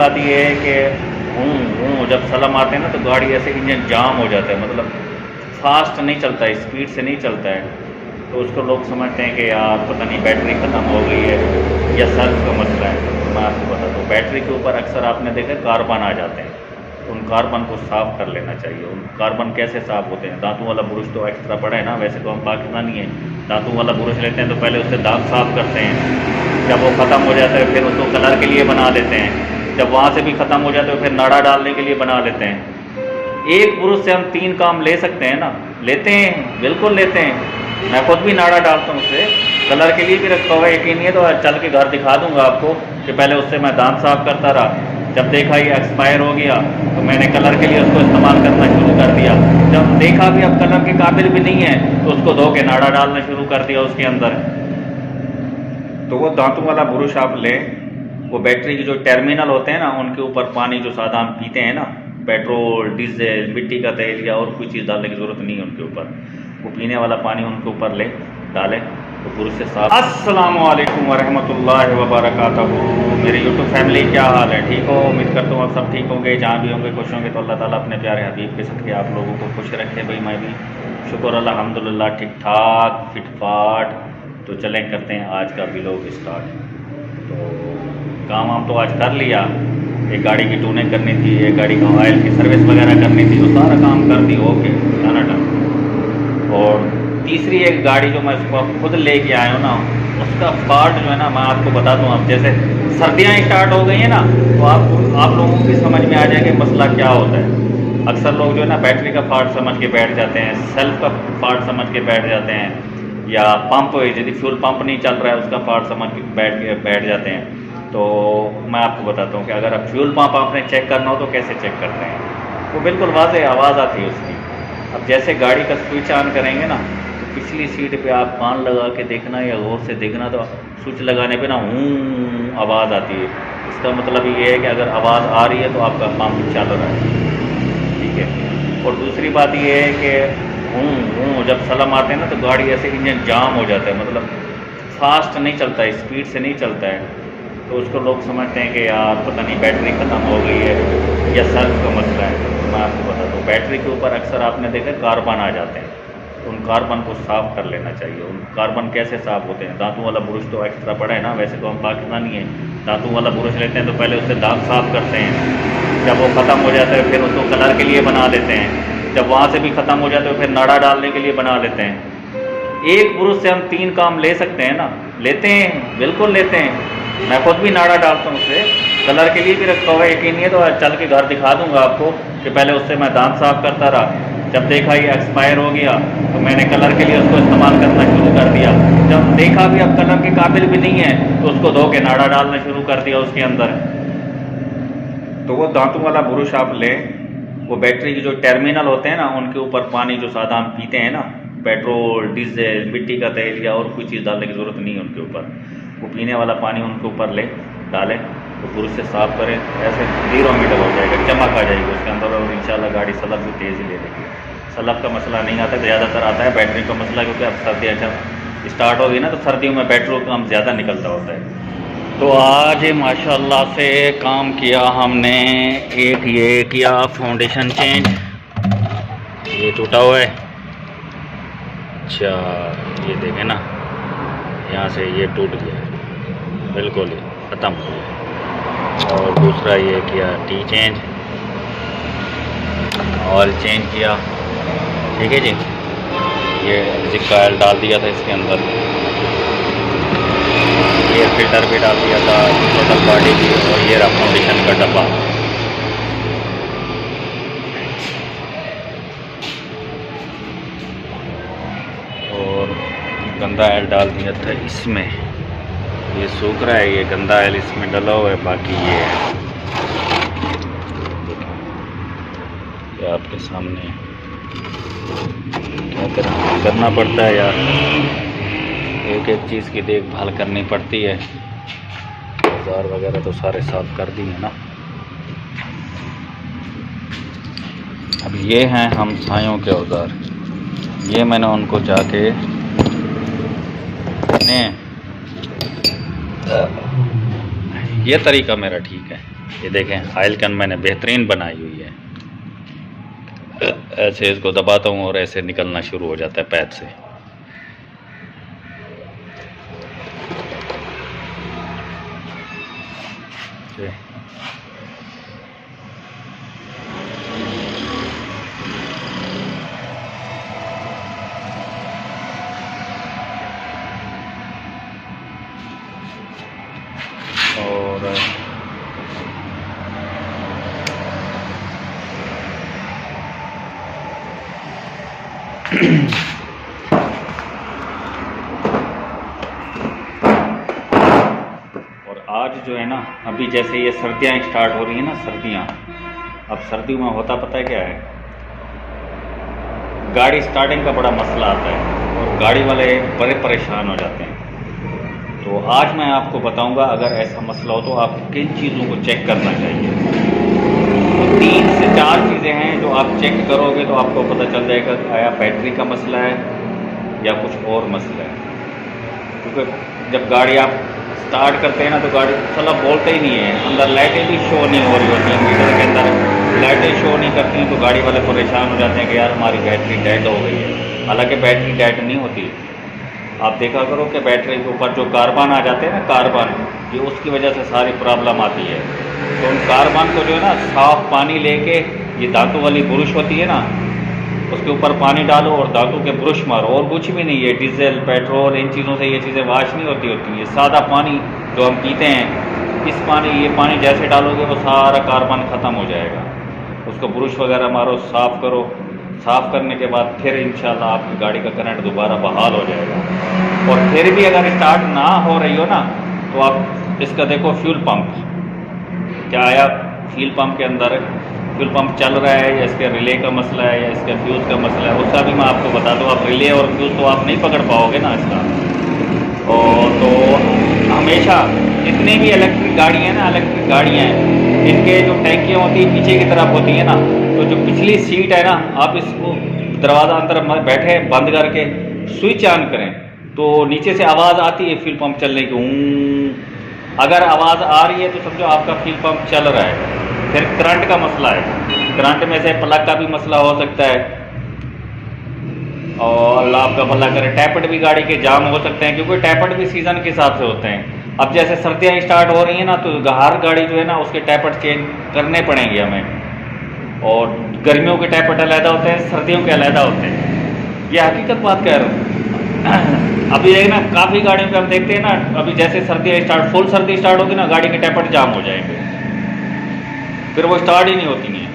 बात ये है कि जब सलम आते हैं ना तो गाड़ी ऐसे इंजन जाम हो जाता है, मतलब फास्ट नहीं चलता है, स्पीड से नहीं चलता है। तो उसको लोग समझते हैं कि यार पता नहीं बैटरी ख़त्म हो गई है या सर्फ का मसला है। तो मैं आपको बताता हूँ, बैटरी के ऊपर अक्सर आपने देखा कार्बन आ जाते हैं, तो उन कार्बन को साफ़ कर लेना चाहिए। उन कार्बन कैसे साफ़ होते हैं? दांतों वाला बुरुश तो एक्स्ट्रा पड़ा है ना, वैसे तो हम पाकिस्तानी हैं, दांतों वाला बुरुश लेते हैं तो पहले उससे दांत साफ़ करते हैं। जब वो ख़त्म हो जाता है फिर उसको कलर के लिए बना लेते हैं। जब वहाँ से भी ख़त्म हो जाते हैं फिर नाड़ा डालने के लिए बना लेते हैं। एक बुरुश से हम 3 काम ले सकते हैं ना? लेते हैं, बिल्कुल लेते हैं। मैं खुद भी नाड़ा डालता हूँ उससे, कलर के लिए भी रखा हुआ है। यकीन नहीं है तो चल के घर दिखा दूंगा आपको कि पहले उससे मैं दांत साफ़ करता रहा, जब देखा ये एक्सपायर हो गया तो मैंने कलर के लिए उसको इस्तेमाल करना शुरू कर दिया। जब देखा भी अब कलर के काबिल भी नहीं है तो उसको धो के नाड़ा डालना शुरू कर दिया उसके अंदर। तो वो दांतों वाला बुरुश आप लें, वो बैटरी के जो टर्मिनल होते हैं ना उनके ऊपर पानी जो सादा हम पीते हैं ना, पेट्रोल, डीजल, मिट्टी का तेल या और कोई चीज़ डालने की ज़रूरत नहीं है उनके ऊपर। वो पीने वाला पानी उनके ऊपर ले डालें तो बुरुश से साफ। अस्सलामु अलैकुम वरहमतुल्लाहि वबरकातुहू। मेरी यूट्यूब फैमिली, क्या हाल है? ठीक हो? उम्मीद करता हूँ आप सब ठीक होंगे, जहाँ भी होंगे खुश होंगे। तो अल्लाह ताला अपने प्यारे हबीब के सदके आप लोगों को खुश रखे। भाई मैं भी शुक्र अल्हम्दुलिल्लाह ठीक ठाक फिट फाट। तो चलें करते हैं आज का व्लॉग स्टार्ट। तो काम वाम तो आज कर लिया, एक गाड़ी की ट्यूनिंग करनी थी, एक गाड़ी का ऑयल की सर्विस वगैरह करनी थी, वो सारा काम कर दी, ओके खाना टाइम। और तीसरी एक गाड़ी जो मैं उसको खुद लेके आया हूँ ना, उसका पार्ट जो है ना मैं आपको बता दूँ। अब जैसे सर्दियाँ स्टार्ट हो गई हैं ना तो आप लोगों की समझ में आ जाए कि मसला क्या होता है। अक्सर लोग जो है ना बैटरी का पार्ट समझ के बैठ जाते हैं, सेल्फ का पार्ट समझ के बैठ जाते हैं, या पंप यदि फ्यूल पंप नहीं चल रहा है उसका पार्ट समझ के बैठ जाते हैं। तो मैं आपको बताता हूँ कि अगर आप फ्यूल पंप आपने चेक करना हो तो कैसे चेक करते हैं। वो बिल्कुल वाज़ेह आवाज़ आती है उसकी। अब जैसे गाड़ी का स्विच ऑन करेंगे ना तो पिछली सीट पे आप कान लगा के देखना या गौर से देखना, तो स्विच लगाने पे ना आवाज़ आती है। इसका मतलब ये है कि अगर आवाज़ आ रही है तो आपका पंप चल रहा है, ठीक है। और दूसरी बात ये है कि जब सलम आते हैं ना तो गाड़ी ऐसे इंजन जाम हो जाता है, मतलब फास्ट नहीं चलता है, स्पीड से नहीं चलता है। तो उसको लोग समझते हैं कि यार पता नहीं बैटरी ख़त्म हो गई है या सर्फ का मसला है। तो मैं आपको बताता हूँ, बैटरी के ऊपर अक्सर आपने देखा कार्बन आ जाते हैं, तो उन कार्बन को साफ़ कर लेना चाहिए। उन कार्बन कैसे साफ़ होते हैं? दांतों वाला बुरुश तो एक्स्ट्रा पड़ा है ना, वैसे तो हम पाकिस्तानी हैं, दांतों वाला बुरुश लेते हैं तो पहले उससे दांत साफ़ करते हैं। जब वो ख़त्म हो जाता है फिर उसको कलर के लिए बना लेते हैं। जब वहाँ से भी ख़त्म हो जाता है फिर नाड़ा डालने के लिए बना लेते हैं। एक बुरुश से हम 3 काम ले सकते हैं ना? लेते हैं, बिल्कुल लेते हैं। मैं खुद भी नाड़ा डालता हूँ उससे, कलर के लिए भी रखा हुआ है। यकीन नहीं है तो चल के घर दिखा दूंगा आपको कि पहले उससे मैं दांत साफ़ करता रहा, जब देखा ये एक्सपायर हो गया तो मैंने कलर के लिए उसको इस्तेमाल करना शुरू कर दिया। जब देखा भी अब कलर के काबिल भी नहीं है तो उसको धो के नाड़ा डालना शुरू कर दिया उसके अंदर। तो वो दांतों वाला बुरुश आप लें, वो बैटरी के जो टर्मिनल होते हैं ना उनके ऊपर पानी जो सादा हम पीते हैं ना, पेट्रोल, डीजल, मिट्टी का तेल या और कोई चीज़ डालने की ज़रूरत नहीं है उनके ऊपर। वो पीने वाला पानी उनके ऊपर ले डालें तो बुरुश से साफ़ करें, ऐसे 0 मीटर हो जाएगा, चमक आ जाएगी उसके अंदर। और इंशाल्लाह गाड़ी सलफ भी तेज़ ही ले लेगी। सलफ का मसला नहीं आता, ज़्यादातर आता है बैटरी का मसला, क्योंकि अब सर्दियाँ जब स्टार्ट होगी ना तो सर्दियों में पेट्रोल कम ज़्यादा निकलता होता है। तो आज माशाल्लाह से काम किया हमने, एक ये किया फाउंडेशन चेंज, ये टूटा हुआ है। अच्छा ये देखें ना, यहाँ से ये टूट गया, बिल्कुल ही ख़त्म हो गया। और दूसरा ये किया टी चेंज, ऑयल चेंज किया, ठीक है जी। ये जिक्का ऑयल डाल दिया था इसके अंदर, एयर फिल्टर भी डाल दिया था, टोटल बॉडी भी, और ये रहा फाउंडेशन का डब्बा। और गंदा ऑयल डाल दिया था इसमें, ये सूख रहा है, ये गंदा ऑयल इसमें डला हुआ है। बाकी ये है, ये आपके सामने क्या करना पड़ता है यार, एक एक चीज़ की देखभाल करनी पड़ती है। औजार वगैरह तो सारे साफ कर दिए ना। अब ये हैं हम सायों के औजार, ये मैंने उनको जाके ये तरीका मेरा ठीक है। ये देखें ऑयल कैन मैंने बेहतरीन बनाई हुई है। ऐसे इसको दबाता हूँ और ऐसे निकलना शुरू हो जाता है पैप से। और और आज जो है ना, अभी जैसे ये सर्दियाँ स्टार्ट हो रही हैं ना, सर्दियाँ, अब सर्दियों में होता पता है क्या है, गाड़ी स्टार्टिंग का बड़ा मसला आता है और गाड़ी वाले बड़े परेशान हो जाते हैं। तो आज मैं आपको बताऊंगा अगर ऐसा मसला हो तो आप किन चीज़ों को चेक करना चाहिए। तो 3 से 4 चीज़ें हैं जो आप चेक करोगे तो आपको पता चल जाएगा कि आया बैटरी का मसला है या कुछ और मसला है। क्योंकि जब गाड़ी आप स्टार्ट करते हैं ना तो गाड़ी साला बोलते ही नहीं है, अंदर लाइटें भी शो नहीं हो रही होती हैं, मीटर के अंदर लाइटें शो नहीं करती हैं, तो गाड़ी वाले परेशान हो जाते हैं कि यार हमारी बैटरी डेड हो गई है। हालांकि बैटरी डेड नहीं होती। आप देखा करो कि बैटरी के ऊपर जो कार्बन आ जाते हैं ना, कार्बन, ये उसकी वजह से सारी प्रॉब्लम आती है। तो उन कार्बन को जो है ना साफ पानी लेके, ये धातु वाली ब्रश होती है ना, उसके ऊपर पानी डालो और धातु के ब्रश मारो, और कुछ भी नहीं है। डीजल, पेट्रोल, इन चीज़ों से ये चीज़ें वाश नहीं होती है। सादा पानी जो हम पीते हैं, ये पानी जैसे डालोगे वो सारा कार्बन ख़त्म हो जाएगा। उसको ब्रश वगैरह मारो, साफ़ करो। साफ़ करने के बाद फिर इंशाल्लाह आपकी गाड़ी का करंट दोबारा बहाल हो जाएगा। और फिर भी अगर स्टार्ट ना हो रही हो ना, तो आप इसका देखो फ्यूल पंप क्या आया, फ्यूल पंप के अंदर फ्यूल पंप चल रहा है या इसके रिले का मसला है या इसके फ्यूज़ का मसला है, उसका भी मैं आपको बता दूँ। आप रिले और फ्यूज़ तो आप नहीं पकड़ पाओगे ना इसका। और तो हमेशा जितनी भी इलेक्ट्रिक गाड़ियाँ हैं ना, इलेक्ट्रिक गाड़ियाँ हैं, इनके जो टैंकियाँ होती हैं पीछे की तरफ होती है ना, तो जो पिछली सीट है ना, आप इसको दरवाज़ा अंदर बैठे बंद करके स्विच ऑन करें तो नीचे से आवाज़ आती है फ्यूल पंप चलने की। अगर आवाज़ आ रही है तो समझो आपका फ्यूल पंप चल रहा है। फिर करंट का मसला है, करंट में से प्लग का भी मसला हो सकता है, और अल्लाह आपका भला करे टैपट भी गाड़ी के जाम हो सकते हैं, क्योंकि टैपट भी सीज़न के हिसाब से होते हैं। अब जैसे सर्दियाँ स्टार्ट हो रही हैं ना, तो हर गाड़ी जो है ना उसके टैपट चेंज करने पड़ेंगे हमें। और गर्मियों के टैपट अलहदा होते हैं, सर्दियों के अलहदा होते हैं। ये हकीकत बात कह रहा हूँ। अभी एक ना काफ़ी गाड़ियों पे हम देखते हैं ना, अभी जैसे सर्दियाँ स्टार्ट, फुल सर्दी स्टार्ट होगी ना, गाड़ी के टैपट जाम हो जाएंगे, फिर वो स्टार्ट ही नहीं होती हैं,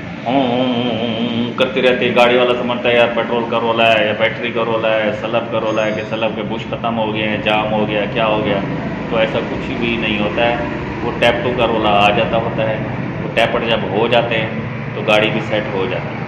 करती रहती है। गाड़ी वाला समझता है यार पेट्रोल का रोला है या बैटरी का रोला है, सलब का रोला है कि सलब के बुश ख़त्म हो गए हैं, जाम हो गया, क्या हो गया। तो ऐसा कुछ भी नहीं होता है, वो टैप 2 का रोला आ जाता होता है। वो टैपट जब हो जाते हैं तो गाड़ी भी सेट हो जाती है।